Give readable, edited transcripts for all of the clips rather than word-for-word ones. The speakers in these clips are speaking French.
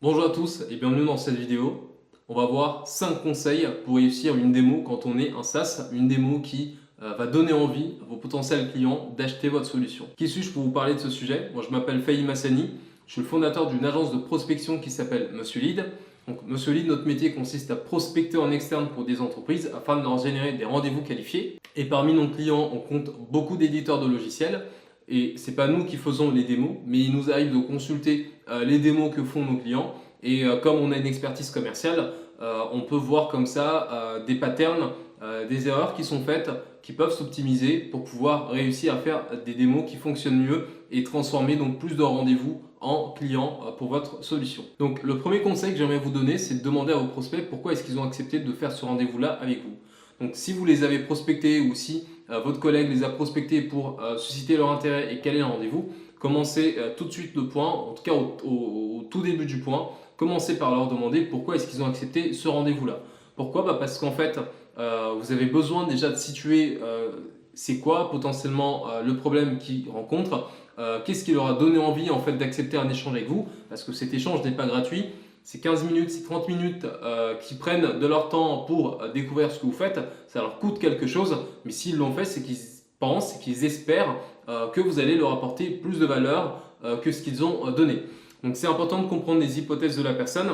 Bonjour à tous et bienvenue dans cette vidéo. On va voir 5 conseils pour réussir une démo quand on est un SaaS, une démo qui va donner envie à vos potentiels clients d'acheter votre solution. Qui suis-je pour vous parler de ce sujet? Moi je m'appelle Fahim Hassani, je suis le fondateur d'une agence de prospection qui s'appelle Monsieur Lead. Donc Monsieur Lead, notre métier consiste à prospecter en externe pour des entreprises afin de leur générer des rendez-vous qualifiés. Et parmi nos clients, on compte beaucoup d'éditeurs de logiciels. Et ce n'est pas nous qui faisons les démos, mais il nous arrive de consulter les démos que font nos clients. Et comme on a une expertise commerciale, on peut voir comme ça des patterns, des erreurs qui sont faites, qui peuvent s'optimiser pour pouvoir réussir à faire des démos qui fonctionnent mieux et transformer donc plus de rendez-vous en clients pour votre solution. Donc le premier conseil que j'aimerais vous donner, c'est de demander à vos prospects pourquoi est-ce qu'ils ont accepté de faire ce rendez-vous-là avec vous. Donc si vous les avez prospectés ou si votre collègue les a prospectés pour susciter leur intérêt et caler un rendez-vous, commencez tout de suite le point, en tout cas au tout début du point, commencez par leur demander pourquoi est-ce qu'ils ont accepté ce rendez-vous-là. Pourquoi? Parce qu'en fait, vous avez besoin déjà de situer c'est quoi potentiellement le problème qu'ils rencontrent, qu'est-ce qui leur a donné envie en fait d'accepter un échange avec vous, parce que cet échange n'est pas gratuit. C'est 15 minutes, c'est 30 minutes qui prennent de leur temps pour découvrir ce que vous faites. Ça leur coûte quelque chose, mais s'ils l'ont fait, c'est qu'ils pensent, qu'ils espèrent que vous allez leur apporter plus de valeur que ce qu'ils ont donné. Donc c'est important de comprendre les hypothèses de la personne.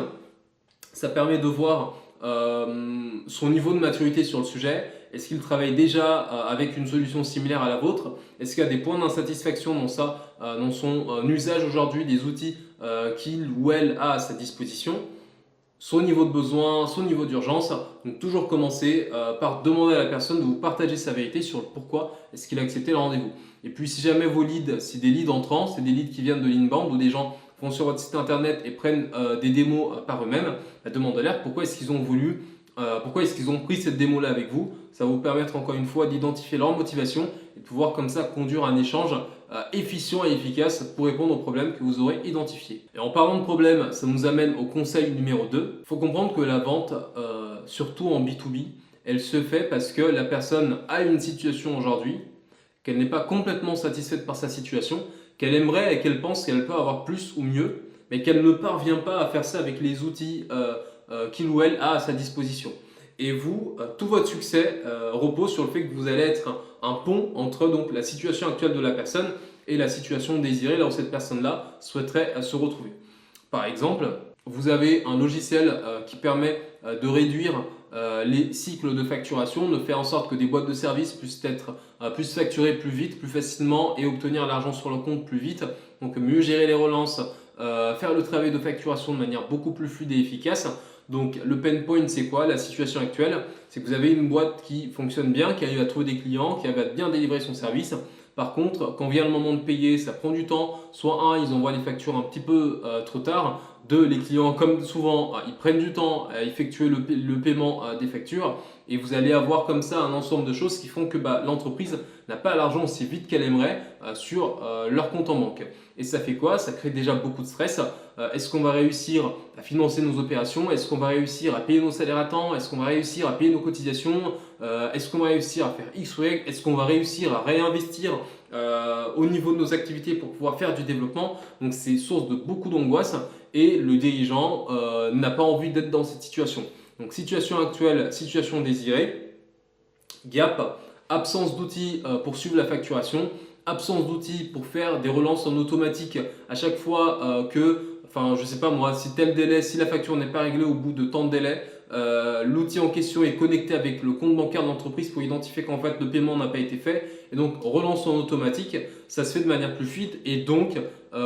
Ça permet de voir son niveau de maturité sur le sujet. Est-ce qu'il travaille déjà avec une solution similaire à la vôtre? Est-ce qu'il y a des points d'insatisfaction dans son usage aujourd'hui des outils qu'il ou elle a à sa disposition? Son niveau de besoin, son niveau d'urgence. Donc toujours commencer par demander à la personne de vous partager sa vérité sur le pourquoi est-ce qu'il a accepté le rendez-vous. Et puis si jamais vos leads, c'est des leads entrants, c'est des leads qui viennent de l'inbound ou des gens vont sur votre site internet et prennent des démos par eux-mêmes, demandez-leur pourquoi est-ce qu'ils ont pourquoi est-ce qu'ils ont pris cette démo-là avec vous. Ça va vous permettre encore une fois d'identifier leur motivation et de pouvoir comme ça conduire un échange efficient et efficace pour répondre aux problèmes que vous aurez identifiés. Et en parlant de problèmes, ça nous amène au conseil numéro 2. Il faut comprendre que la vente, surtout en B2B, elle se fait parce que la personne a une situation aujourd'hui, qu'elle n'est pas complètement satisfaite par sa situation, qu'elle aimerait et qu'elle pense qu'elle peut avoir plus ou mieux, mais qu'elle ne parvient pas à faire ça avec les outils qu'il ou elle a à sa disposition. Et vous, tout votre succès repose sur le fait que vous allez être un pont entre donc, la situation actuelle de la personne et la situation désirée, là où cette personne-là souhaiterait se retrouver. Par exemple, vous avez un logiciel qui permet de réduire les cycles de facturation, de faire en sorte que des boîtes de services puissent facturer plus vite, plus facilement et obtenir l'argent sur le compte plus vite. Donc mieux gérer les relances, faire le travail de facturation de manière beaucoup plus fluide et efficace. Donc le pain point, c'est quoi? La situation actuelle, c'est que vous avez une boîte qui fonctionne bien, qui arrive à trouver des clients, qui arrive à bien délivrer son service. Par contre, quand vient le moment de payer, ça prend du temps. Soit un, ils envoient les factures un petit peu trop tard. Deux, les clients, comme souvent, ils prennent du temps à effectuer le paiement des factures. Et vous allez avoir comme ça un ensemble de choses qui font que l'entreprise n'a pas l'argent aussi vite qu'elle aimerait sur leur compte en banque. Et ça fait quoi? Ça crée déjà beaucoup de stress. Est-ce qu'on va réussir à financer nos opérations? Est-ce qu'on va réussir à payer nos salaires à temps? Est-ce qu'on va réussir à payer nos cotisations? Est-ce qu'on va réussir à faire X ou Y? Est-ce qu'on va réussir à réinvestir au niveau de nos activités pour pouvoir faire du développement? Donc c'est source de beaucoup d'angoisse et le dirigeant n'a pas envie d'être dans cette situation. Donc situation actuelle, situation désirée, gap, absence d'outils pour suivre la facturation, absence d'outils pour faire des relances en automatique à chaque fois je sais pas moi, si tel délai, si la facture n'est pas réglée au bout de tant de délai, l'outil en question est connecté avec le compte bancaire de l'entreprise pour identifier qu'en fait le paiement n'a pas été fait et donc relance en automatique, ça se fait de manière plus fluide et donc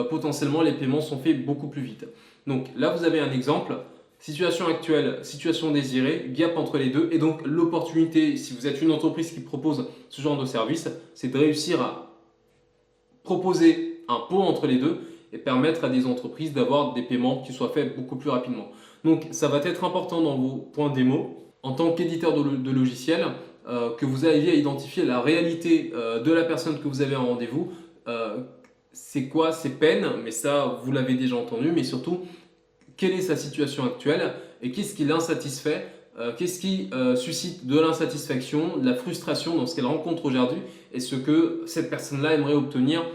potentiellement les paiements sont faits beaucoup plus vite. Donc là vous avez un exemple. Situation actuelle, situation désirée, gap entre les deux. Et donc l'opportunité, si vous êtes une entreprise qui propose ce genre de service, c'est de réussir à proposer un pont entre les deux et permettre à des entreprises d'avoir des paiements qui soient faits beaucoup plus rapidement. Donc ça va être important dans vos points démo, en tant qu'éditeur de logiciels, que vous arriviez à identifier la réalité de la personne que vous avez en rendez-vous. C'est quoi ses peines, mais ça vous l'avez déjà entendu, mais surtout quelle est sa situation actuelle et qu'est-ce qui l'insatisfait, qu'est-ce qui suscite de l'insatisfaction, de la frustration dans ce qu'elle rencontre aujourd'hui et ce que cette personne-là aimerait obtenir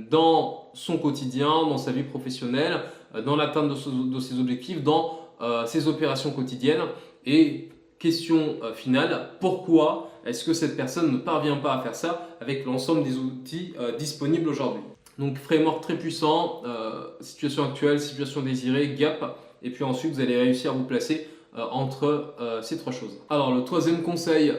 dans son quotidien, dans sa vie professionnelle, dans l'atteinte de ses objectifs, dans ses opérations quotidiennes. Et question finale, pourquoi est-ce que cette personne ne parvient pas à faire ça avec l'ensemble des outils disponibles aujourd'hui? Donc framework très puissant, situation actuelle, situation désirée, gap, et puis ensuite vous allez réussir à vous placer entre ces trois choses. Alors le troisième conseil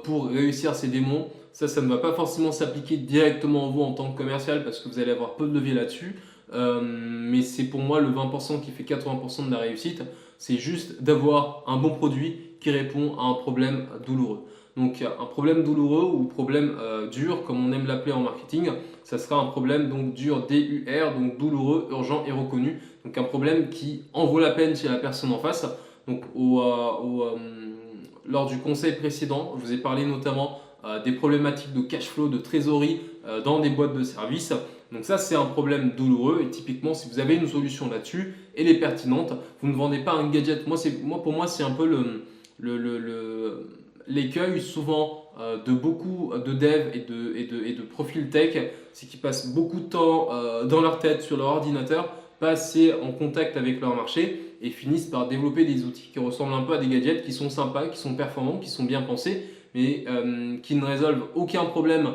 pour réussir ces démos, ça ne va pas forcément s'appliquer directement à vous en tant que commercial parce que vous allez avoir peu de levier là-dessus, mais c'est pour moi le 20% qui fait 80% de la réussite, c'est juste d'avoir un bon produit qui répond à un problème douloureux. Donc un problème douloureux ou problème dur, comme on aime l'appeler en marketing, ça sera un problème donc dur, D-U-R, donc douloureux, urgent et reconnu. Donc un problème qui en vaut la peine chez la personne en face. Donc lors du conseil précédent, je vous ai parlé notamment des problématiques de cash flow, de trésorerie dans des boîtes de services. Donc ça, c'est un problème douloureux et typiquement, si vous avez une solution là-dessus, elle est pertinente, vous ne vendez pas un gadget. Pour moi, c'est un peu l'écueil souvent de beaucoup de devs et de profils tech, c'est qu'ils passent beaucoup de temps dans leur tête, sur leur ordinateur, pas assez en contact avec leur marché et finissent par développer des outils qui ressemblent un peu à des gadgets qui sont sympas, qui sont performants, qui sont bien pensés, mais qui ne résolvent aucun problème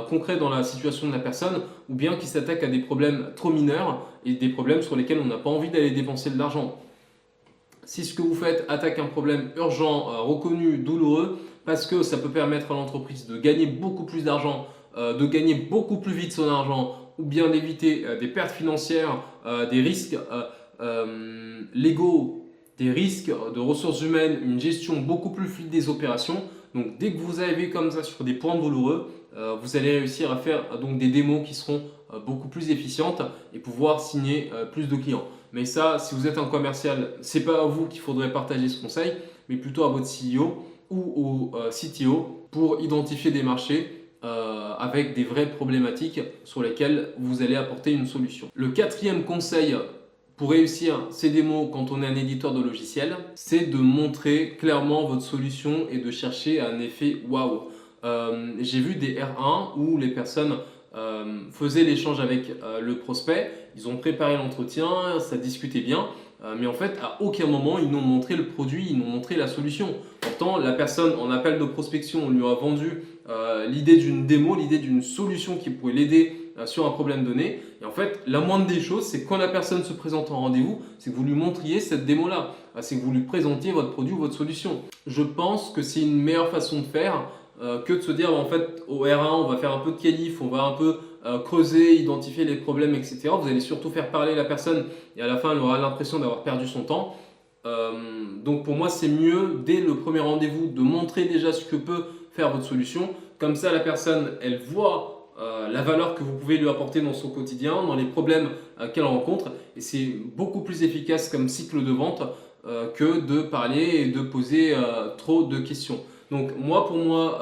concret dans la situation de la personne, ou bien qui s'attaquent à des problèmes trop mineurs et des problèmes sur lesquels on n'a pas envie d'aller dépenser de l'argent. Si ce que vous faites attaque un problème urgent, reconnu, douloureux, parce que ça peut permettre à l'entreprise de gagner beaucoup plus d'argent, de gagner beaucoup plus vite son argent, ou bien d'éviter des pertes financières, des risques légaux, des risques de ressources humaines, une gestion beaucoup plus fluide des opérations. Donc dès que vous avez comme ça sur des points douloureux, vous allez réussir à faire donc des démos qui seront beaucoup plus efficientes et pouvoir signer plus de clients. Mais ça, si vous êtes un commercial, ce n'est pas à vous qu'il faudrait partager ce conseil, mais plutôt à votre CEO ou au CTO pour identifier des marchés avec des vraies problématiques sur lesquelles vous allez apporter une solution. Le quatrième conseil pour réussir ces démos quand on est un éditeur de logiciel, c'est de montrer clairement votre solution et de chercher un effet waouh. J'ai vu des R1 où les personnes faisaient l'échange avec le prospect, ils ont préparé l'entretien, ça discutait bien, mais en fait à aucun moment ils n'ont montré le produit, ils n'ont montré la solution. Pourtant la personne en appel de prospection, on lui a vendu l'idée d'une démo, l'idée d'une solution qui pourrait l'aider sur un problème donné. Et en fait, la moindre des choses, c'est que quand la personne se présente en rendez-vous, c'est que vous lui montriez cette démo-là. C'est que vous lui présentiez votre produit ou votre solution. Je pense que c'est une meilleure façon de faire que de se dire, en fait, au R1, on va faire un peu de qualif, on va un peu creuser, identifier les problèmes, etc. Vous allez surtout faire parler la personne et à la fin, elle aura l'impression d'avoir perdu son temps. Donc pour moi, c'est mieux, dès le premier rendez-vous, de montrer déjà ce que peut faire votre solution. Comme ça, la personne, elle voit la valeur que vous pouvez lui apporter dans son quotidien, dans les problèmes qu'elle rencontre. Et c'est beaucoup plus efficace comme cycle de vente que de parler et de poser trop de questions. Donc pour moi,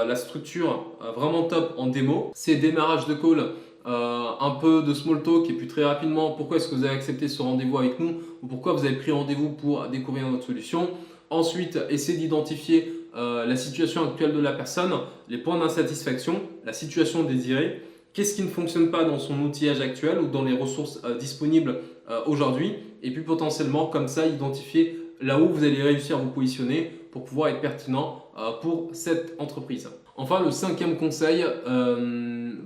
la structure vraiment top en démo, c'est démarrage de call, un peu de small talk et puis très rapidement, pourquoi est-ce que vous avez accepté ce rendez-vous avec nous ou pourquoi vous avez pris rendez-vous pour découvrir notre solution. Ensuite, essayez d'identifier la situation actuelle de la personne, les points d'insatisfaction, la situation désirée, qu'est-ce qui ne fonctionne pas dans son outillage actuel ou dans les ressources disponibles aujourd'hui, et puis potentiellement comme ça identifier là où vous allez réussir à vous positionner pour pouvoir être pertinent pour cette entreprise. Enfin, le cinquième conseil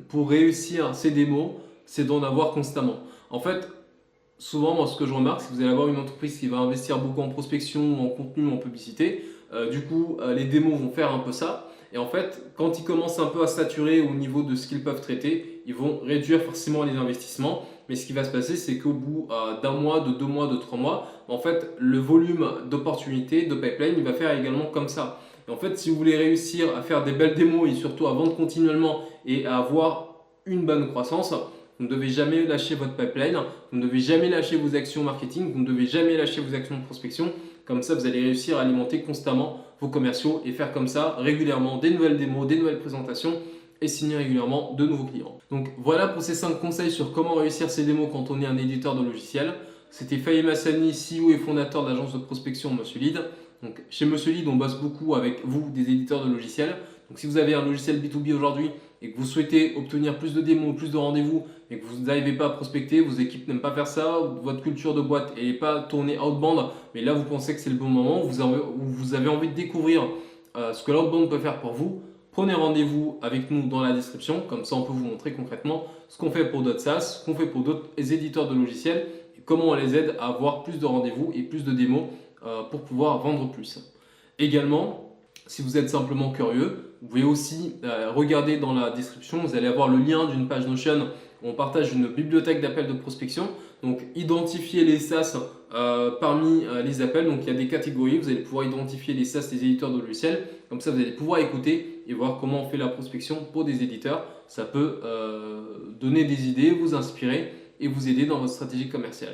pour réussir ces démos, c'est d'en avoir constamment. En fait, souvent, moi, ce que je remarque, c'est que vous allez avoir une entreprise qui va investir beaucoup en prospection, en contenu, en publicité. Du coup, les démos vont faire un peu ça. Et en fait, quand ils commencent un peu à saturer au niveau de ce qu'ils peuvent traiter, ils vont réduire forcément les investissements. Mais ce qui va se passer, c'est qu'au bout d'un mois, de 2 mois, de 3 mois, en fait, le volume d'opportunités, de pipeline, il va faire également comme ça. Et en fait, si vous voulez réussir à faire des belles démos et surtout à vendre continuellement et à avoir une bonne croissance, vous ne devez jamais lâcher votre pipeline, vous ne devez jamais lâcher vos actions marketing, vous ne devez jamais lâcher vos actions de prospection. Comme ça, vous allez réussir à alimenter constamment vos commerciaux et faire comme ça régulièrement des nouvelles démos, des nouvelles présentations et signer régulièrement de nouveaux clients. Donc voilà pour ces 5 conseils sur comment réussir ces démos quand on est un éditeur de logiciel. C'était Fahim Hassani, CEO et fondateur d'agence de prospection Monsieur Lead. Donc chez Monsieur Lead, on bosse beaucoup avec vous, des éditeurs de logiciels. Donc si vous avez un logiciel B2B aujourd'hui et que vous souhaitez obtenir plus de démos, plus de rendez-vous et que vous n'arrivez pas à prospecter, vos équipes n'aiment pas faire ça, votre culture de boîte n'est pas tournée outbound, mais là vous pensez que c'est le bon moment, vous avez envie de découvrir ce que l'outbound peut faire pour vous, prenez rendez-vous avec nous dans la description, comme ça on peut vous montrer concrètement ce qu'on fait pour d'autres SaaS, ce qu'on fait pour d'autres éditeurs de logiciels et comment on les aide à avoir plus de rendez-vous et plus de démos pour pouvoir vendre plus. Également, si vous êtes simplement curieux, vous pouvez aussi regarder dans la description, vous allez avoir le lien d'une page Notion où on partage une bibliothèque d'appels de prospection. Donc, identifier les SaaS parmi les appels. Donc, il y a des catégories. Vous allez pouvoir identifier les SaaS des éditeurs de logiciels. Comme ça, vous allez pouvoir écouter et voir comment on fait la prospection pour des éditeurs. Ça peut donner des idées, vous inspirer et vous aider dans votre stratégie commerciale.